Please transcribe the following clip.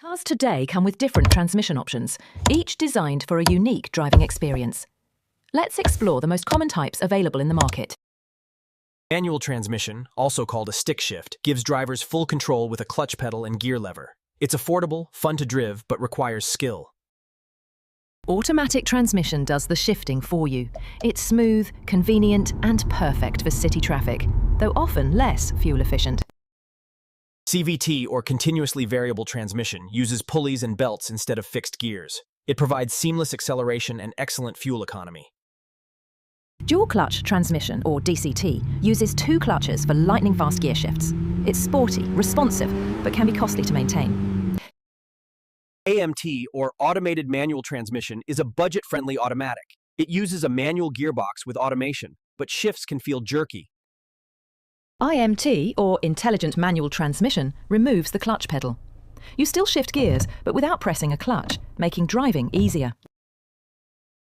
Cars today come with different transmission options, each designed for a unique driving experience. Let's explore the most common types available in the market. Manual transmission, also called a stick shift, gives drivers full control with a clutch pedal and gear lever. It's affordable, fun to drive, but requires skill. Automatic transmission does the shifting for you. It's smooth, convenient, and perfect for city traffic, though often less fuel efficient. CVT, or continuously variable transmission, uses pulleys and belts instead of fixed gears. It provides seamless acceleration and excellent fuel economy. Dual clutch transmission, or DCT, uses two clutches for lightning-fast gear shifts. It's sporty, responsive, but can be costly to maintain. AMT, or automated manual transmission, is a budget-friendly automatic. It uses a manual gearbox with automation, but shifts can feel jerky. IMT, or intelligent manual transmission, removes the clutch pedal. You still shift gears, but without pressing a clutch, making driving easier.